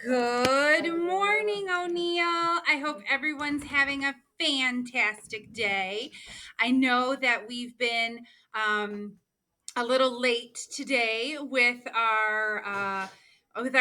Good morning, O'Neill. I hope everyone's having a fantastic day. I know that we've been a little late today with our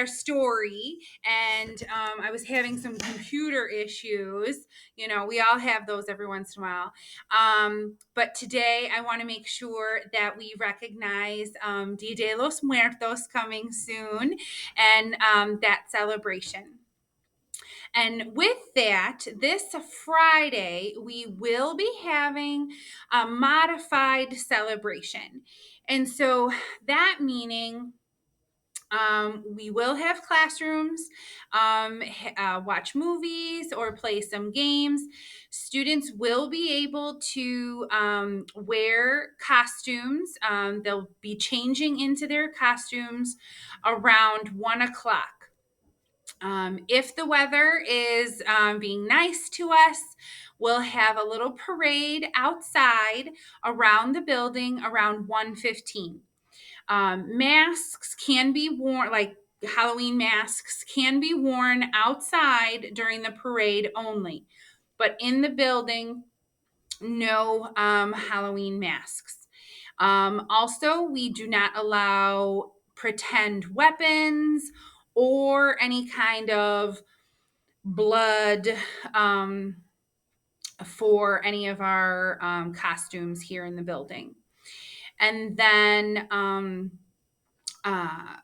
story, and I was having some computer issues. You know, we all have those every once in a while. But today, I want to make sure that we recognize Dia de los Muertos coming soon, and that celebration. And with that, this Friday, we will be having a modified celebration. And so that meaning we will have classrooms, watch movies, or play some games. Students will be able to wear costumes. They'll be changing into their costumes around 1 o'clock. If the weather is being nice to us, we'll have a little parade outside around the building around 1:15. Masks can be worn, like Halloween masks can be worn outside during the parade only, but in the building, no Halloween masks. Also, we do not allow pretend weapons or any kind of blood for any of our costumes here in the building. And then uh,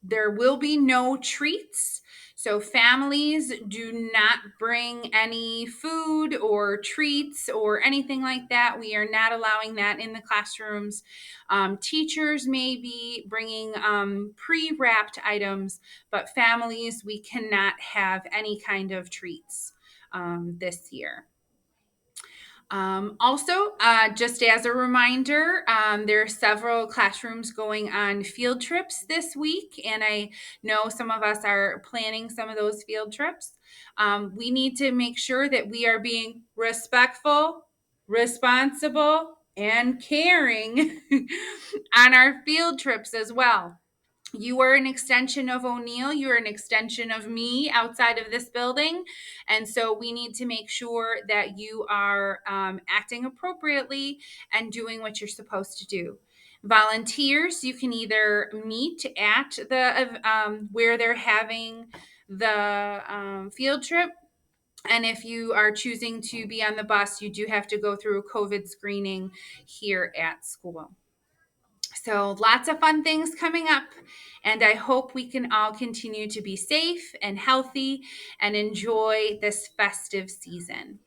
there will be no treats. So families do not bring any food or treats or anything like that. We are not allowing that in the classrooms. Teachers may be bringing pre-wrapped items, but families, we cannot have any kind of treats this year. Just as a reminder, there are several classrooms going on field trips this week, and I know some of us are planning some of those field trips. We need to make sure that we are being respectful, responsible, and caring on our field trips as well. You are an extension of O'Neill. You're an extension of me outside of this building. And so we need to make sure that you are acting appropriately and doing what you're supposed to do. Volunteers, you can either meet at the where they're having the field trip. And if you are choosing to be on the bus, you do have to go through a COVID screening here at school. So lots of fun things coming up, and I hope we can all continue to be safe and healthy and enjoy this festive season.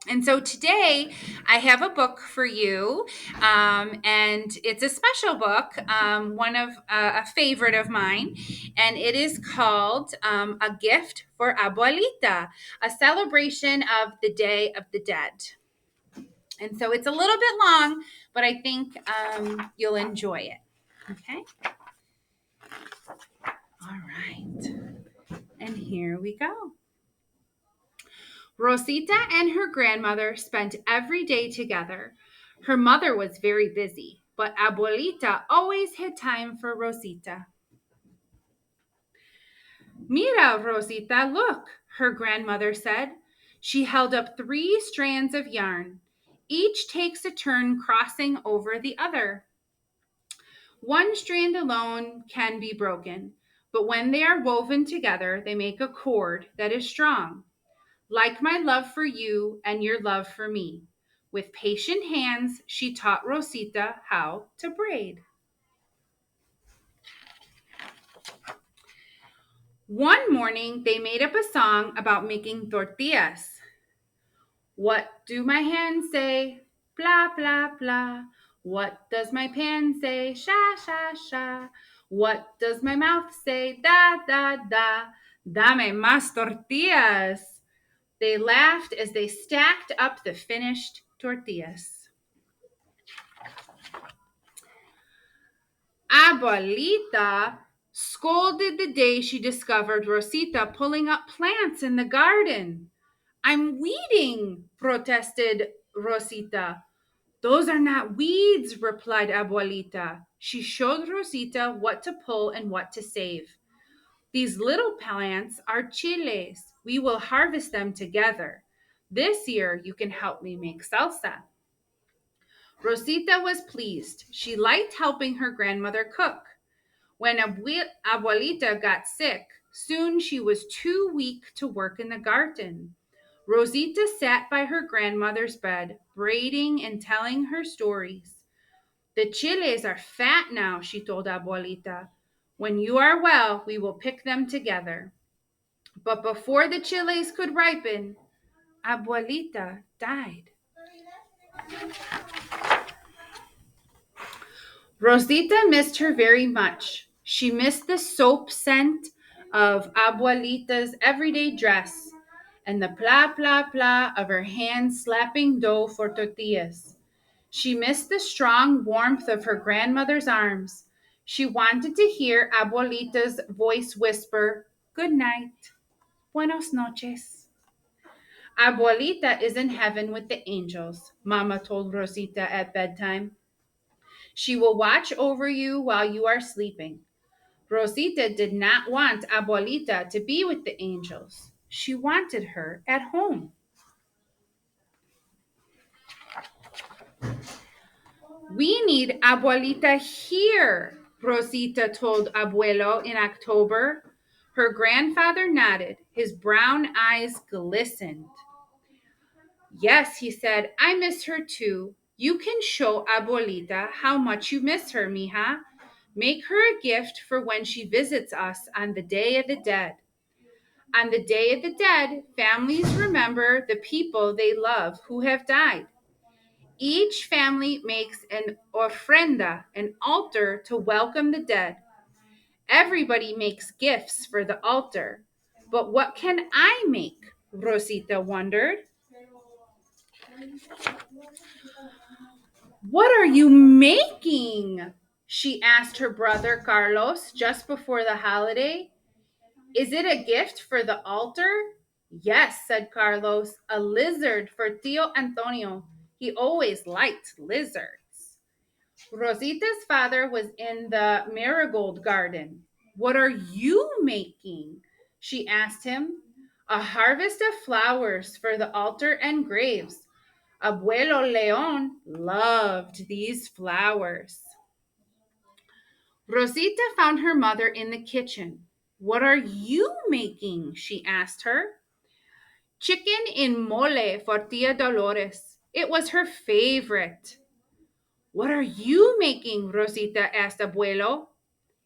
And so today I have a book for you, and it's a special book, one of a favorite of mine, and it is called A Gift for Abuelita, a celebration of the Day of the Dead. And so it's a little bit long, but I think you'll enjoy it. Okay. All right. And here we go. Rosita and her grandmother spent every day together. Her mother was very busy, but Abuelita always had time for Rosita. Mira, Rosita, look, her grandmother said. She held up 3 strands of yarn. Each takes a turn crossing over the other. One strand alone can be broken, but when they are woven together, they make a cord that is strong, like my love for you and your love for me. With patient hands, she taught Rosita how to braid. One morning, they made up a song about making tortillas. What do my hands say? Blah, blah, blah. What does my pan say? Sha, sha, sha. What does my mouth say? Da, da, da. Dame más tortillas. They laughed as they stacked up the finished tortillas. Abuelita scolded the day she discovered Rosita pulling up plants in the garden. I'm weeding, protested Rosita. Those are not weeds, replied Abuelita. She showed Rosita what to pull and what to save. These little plants are chiles. We will harvest them together. This year, you can help me make salsa. Rosita was pleased. She liked helping her grandmother cook. When Abuelita got sick, soon she was too weak to work in the garden. Rosita sat by her grandmother's bed, braiding and telling her stories. The chiles are fat now, she told Abuelita. When you are well, we will pick them together. But before the chiles could ripen, Abuelita died. Rosita missed her very much. She missed the soap scent of Abuelita's everyday dress and the pla pla pla of her hands slapping dough for tortillas. She missed the strong warmth of her grandmother's arms. She wanted to hear Abuelita's voice whisper, "Good night, buenos noches." Abuelita is in heaven with the angels, Mama told Rosita at bedtime. She will watch over you while you are sleeping. Rosita did not want Abuelita to be with the angels. She wanted her at home. We need Abuelita here, Rosita told Abuelo in October. Her grandfather nodded. His brown eyes glistened. Yes, he said, I miss her too. You can show Abuelita how much you miss her, mija. Make her a gift for when she visits us on the Day of the Dead. On the Day of the Dead, families remember the people they love who have died. Each family makes an ofrenda, an altar to welcome the dead. Everybody makes gifts for the altar. But what can I make? Rosita wondered. What are you making? She asked her brother Carlos just before the holiday. Is it a gift for the altar? Yes, said Carlos, a lizard for Tio Antonio. He always liked lizards. Rosita's father was in the marigold garden. What are you making? She asked him. A harvest of flowers for the altar and graves. Abuelo Leon loved these flowers. Rosita found her mother in the kitchen. What are you making? She asked her. Chicken in mole for Tia Dolores. It was her favorite. What are you making? Rosita asked Abuelo.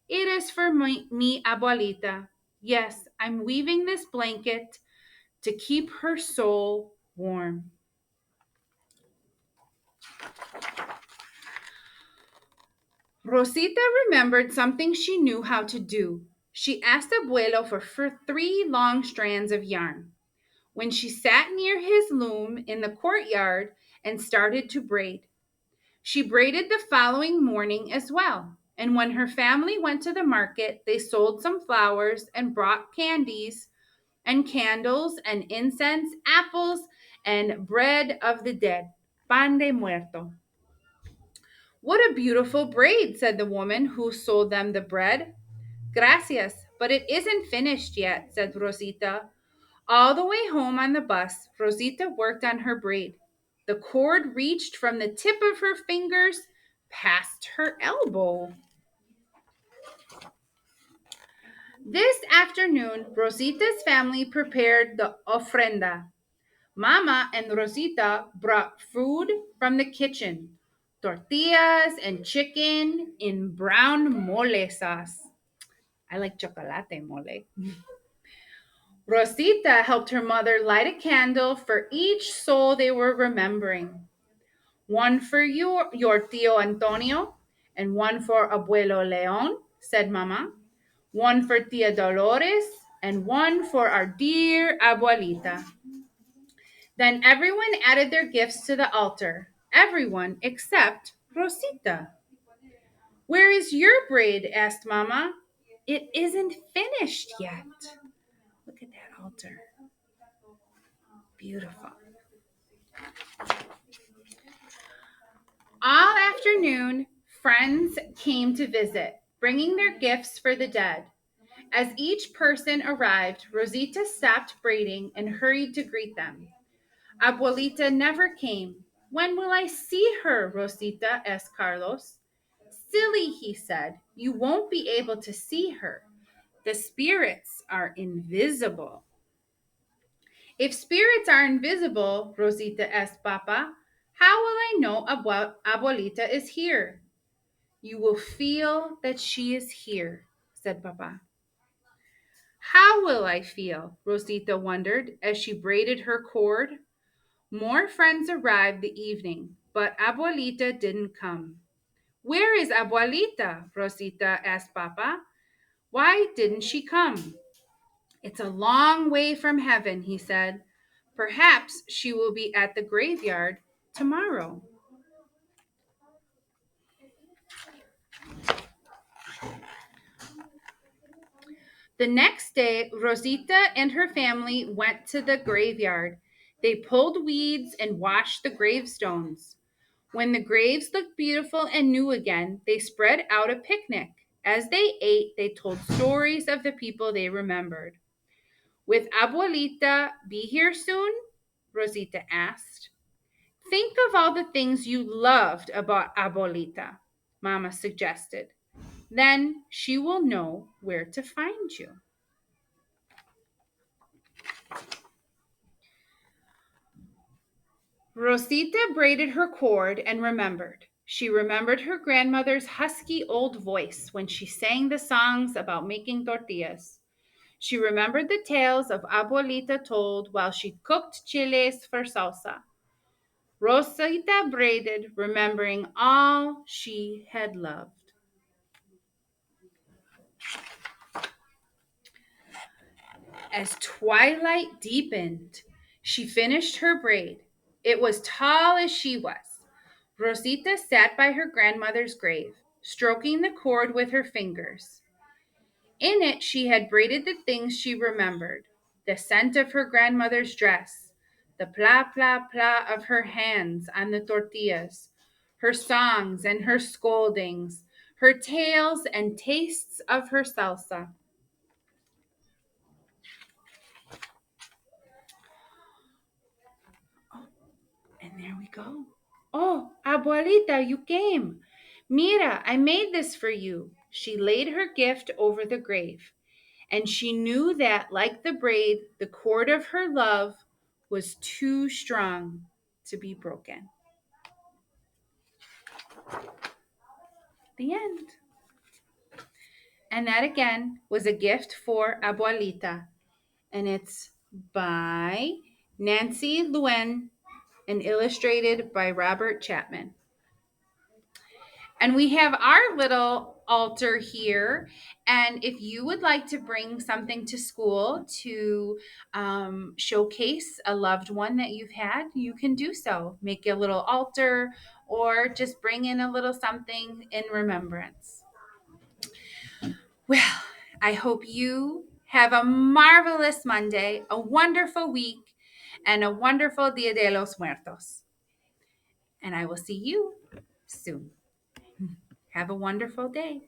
It is for me, Abuelita. Yes, I'm weaving this blanket to keep her soul warm. Rosita remembered something she knew how to do. She asked Abuelo for 3 long strands of yarn. When she sat near his loom in the courtyard and started to braid, she braided the following morning as well. And when her family went to the market, they sold some flowers and brought candies and candles and incense, apples, and bread of the dead, pan de muerto. What a beautiful braid, said the woman who sold them the bread. Gracias, but it isn't finished yet, said Rosita. All the way home on the bus, Rosita worked on her braid. The cord reached from the tip of her fingers past her elbow. This afternoon, Rosita's family prepared the ofrenda. Mama and Rosita brought food from the kitchen, tortillas and chicken in brown mole sauce. I like chocolate mole. Rosita helped her mother light a candle for each soul they were remembering. One for your Tio Antonio, and one for Abuelo Leon, said Mama. One for Tia Dolores, and one for our dear Abuelita. Then everyone added their gifts to the altar. Everyone except Rosita. Where is your braid? Asked Mama. It isn't finished yet. Look at that altar. Beautiful. All afternoon, friends came to visit, bringing their gifts for the dead. As each person arrived, Rosita stopped braiding and hurried to greet them. Abuelita never came. When will I see her? Rosita asked Carlos. Silly, he said. You won't be able to see her. The spirits are invisible. If spirits are invisible, Rosita asked Papa, how will I know Abuelita is here? You will feel that she is here, said Papa. How will I feel? Rosita wondered as she braided her cord. More friends arrived the evening, but Abuelita didn't come. Where is Abuelita? Rosita asked Papa. Why didn't she come? It's a long way from heaven, he said. Perhaps she will be at the graveyard tomorrow. The next day, Rosita and her family went to the graveyard. They pulled weeds and washed the gravestones. When the graves looked beautiful and new again, they spread out a picnic. As they ate, they told stories of the people they remembered. With Abuelita be here soon? Rosita asked. Think of all the things you loved about Abuelita, Mama suggested. Then she will know where to find you. Rosita braided her cord and remembered. She remembered her grandmother's husky old voice when she sang the songs about making tortillas. She remembered the tales of Abuelita told while she cooked chiles for salsa. Rosita braided, remembering all she had loved. As twilight deepened, she finished her braid. It was tall as she was. Rosita sat by her grandmother's grave, stroking the cord with her fingers. In it, she had braided the things she remembered: the scent of her grandmother's dress, the pla pla pla of her hands on the tortillas, her songs and her scoldings, her tales and tastes of her salsa. And there we go. Oh, Abuelita, you came. Mira, I made this for you. She laid her gift over the grave, and she knew that, like the braid, the cord of her love was too strong to be broken. The end. And that again was a gift for Abuelita, and it's by Nancy Luen and illustrated by Robert Chapman. And we have our little altar here. And if you would like to bring something to school to showcase a loved one that you've had, you can do so. Make a little altar or just bring in a little something in remembrance. Well, I hope you have a marvelous Monday, a wonderful week, and a wonderful Dia de los Muertos. And I will see you soon. Have a wonderful day.